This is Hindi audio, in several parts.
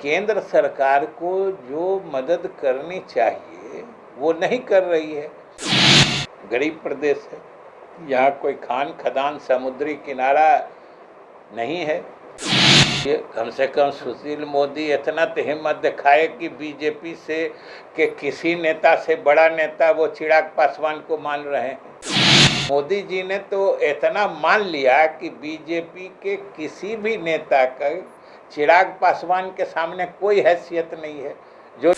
केंद्र सरकार को जो मदद करनी चाहिए वो नहीं कर रही है। गरीब प्रदेश है, यहाँ कोई खान खदान समुद्री किनारा नहीं है। ये कम से कम सुशील मोदी इतना तो हिम्मत दिखाए कि बीजेपी से के किसी नेता से बड़ा नेता वो चिराग पासवान को मान रहे हैं। मोदी जी ने तो इतना मान लिया कि बीजेपी के किसी भी नेता का चिराग पासवान के सामने कोई हैसियत नहीं है। जो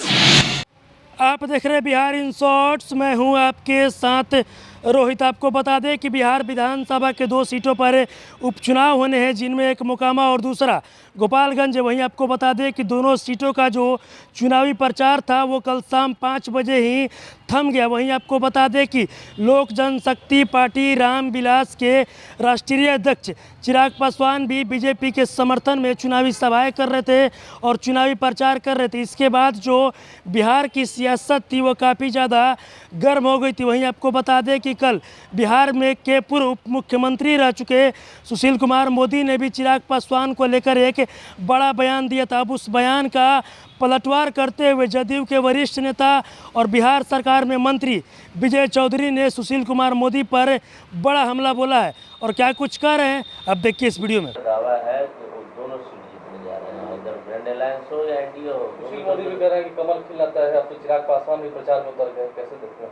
आप देख रहे हैं बिहार इन शॉर्ट्स, मैं हूं आपके साथ रोहित। आपको बता दें कि बिहार विधानसभा के 2 सीटों पर उपचुनाव होने हैं, जिनमें एक मोकामा और दूसरा गोपालगंज है। वहीं आपको बता दें कि दोनों सीटों का जो चुनावी प्रचार था वो कल शाम 5 बजे ही थम गया। वहीं आपको बता दें कि लोक जनशक्ति पार्टी रामविलास के राष्ट्रीय अध्यक्ष चिराग पासवान भी बीजेपी के समर्थन में चुनावी सभाएं कर रहे थे और चुनावी प्रचार कर रहे थे। इसके बाद जो बिहार की सियासत थी वो काफ़ी ज़्यादा गर्म हो गई थी। वहीं आपको बता दें कि कल बिहार में के पूर्व उप मुख्यमंत्री रह चुके सुशील कुमार मोदी ने भी चिराग पासवान को लेकर एक बड़ा बयान दिया था। अब उस बयान का पलटवार करते हुए जदयू के वरिष्ठ नेता और बिहार सरकार में मंत्री विजय चौधरी ने सुशील कुमार मोदी पर बड़ा हमला बोला है और क्या कुछ कह रहे हैं अब देखिए इस वीडियो में। दावा है कि वो दोनों सीट जीतने जा रहे हैं, इधर ब्रांड अलायंस हो या एनडीए हो। सुशील मोदी भी कह रहे हैं कि कमल खिलाता है। अब तो चिराग पासवान भी प्रचार में उतर गए, कैसे देखते हैं?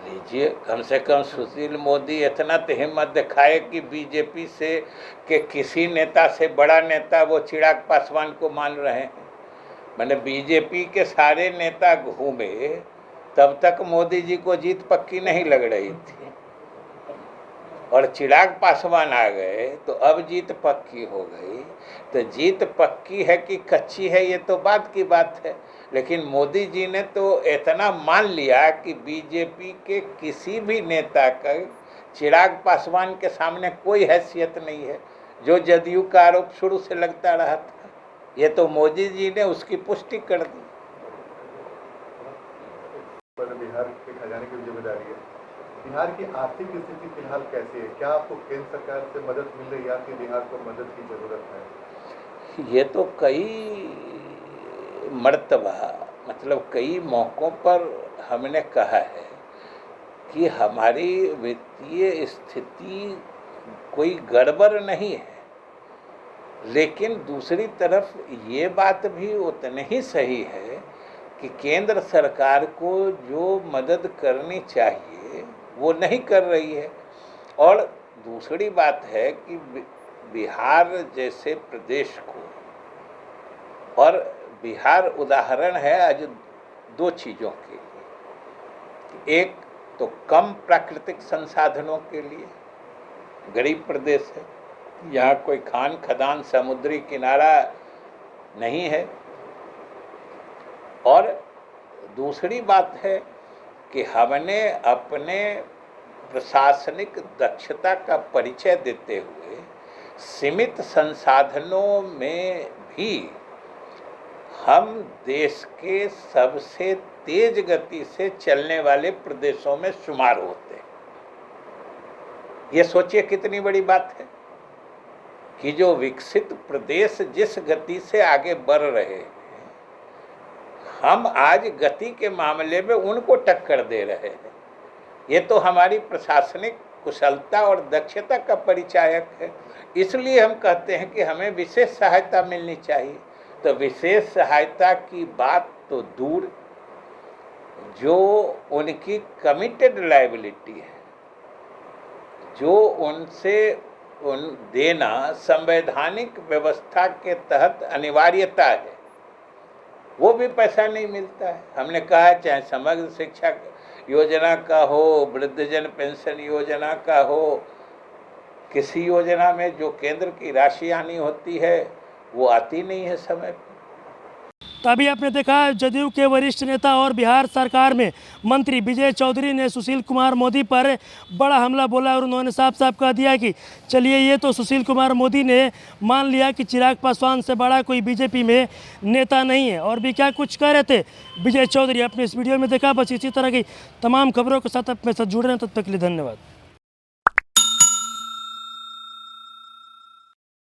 लीजिए, कम से कम सुशील मोदी इतना तो हिम्मत दिखाए कि बीजेपी से के किसी नेता से बड़ा नेता वो चिराग पासवान को मान रहे हैं। मैंने बीजेपी के सारे नेता घूमे, तब तक मोदी जी को जीत पक्की नहीं लग रही थी और चिराग पासवान आ गए तो अब जीत पक्की हो गई। तो जीत पक्की है कि कच्ची है ये तो बात की बात है, लेकिन मोदी जी ने तो इतना मान लिया कि बीजेपी के किसी भी नेता का चिराग पासवान के सामने कोई हैसियत नहीं है। जो जदयू का आरोप शुरू से लगता रहा था, ये तो मोदी जी ने उसकी पुष्टि कर दी। बिहार के खजाने की जिम्मेदारी है। बिहार की आर्थिक स्थिति फिलहाल कैसी है? क्या आपको केंद्र सरकार से मदद मिल रही है या फिर बिहार को मदद की जरूरत है? ये तो कई मर्तबा मतलब कई मौक़ों पर हमने कहा है कि हमारी वित्तीय स्थिति कोई गड़बड़ नहीं है, लेकिन दूसरी तरफ ये बात भी उतनी ही सही है कि केंद्र सरकार को जो मदद करनी चाहिए वो नहीं कर रही है। और दूसरी बात है कि बिहार जैसे प्रदेश को, और बिहार उदाहरण है आज 2 चीज़ों के लिए। एक तो कम प्राकृतिक संसाधनों के लिए गरीब प्रदेश है, यहाँ कोई खान खदान समुद्री किनारा नहीं है। और दूसरी बात है कि हमने अपने प्रशासनिक दक्षता का परिचय देते हुए सीमित संसाधनों में भी हम देश के सबसे तेज गति से चलने वाले प्रदेशों में शुमार होते हैं। ये सोचिए कितनी बड़ी बात है कि जो विकसित प्रदेश जिस गति से आगे बढ़ रहे हैं, हम आज गति के मामले में उनको टक्कर दे रहे हैं। ये तो हमारी प्रशासनिक कुशलता और दक्षता का परिचायक है। इसलिए हम कहते हैं कि हमें विशेष सहायता मिलनी चाहिए। तो विशेष सहायता की बात तो दूर, जो उनकी कमिटेड लायबिलिटी है, जो उनसे देना संवैधानिक व्यवस्था के तहत अनिवार्यता है, वो भी पैसा नहीं मिलता है। हमने कहा चाहे समग्र शिक्षा योजना का हो, वृद्धजन पेंशन योजना का हो, किसी योजना में जो केंद्र की राशि आनी होती है वो आती नहीं है समय पर। तभी आपने देखा जदयू के वरिष्ठ नेता और बिहार सरकार में मंत्री विजय चौधरी ने सुशील कुमार मोदी पर बड़ा हमला बोला और उन्होंने साफ साफ कह दिया कि चलिए ये तो सुशील कुमार मोदी ने मान लिया कि चिराग पासवान से बड़ा कोई बीजेपी में नेता नहीं है। और भी क्या कुछ कह रहे थे विजय चौधरी, अपने इस वीडियो में देखा। बस इसी तरह की तमाम खबरों के साथ अपने साथ जुड़े रहें। तब तक के लिए धन्यवाद।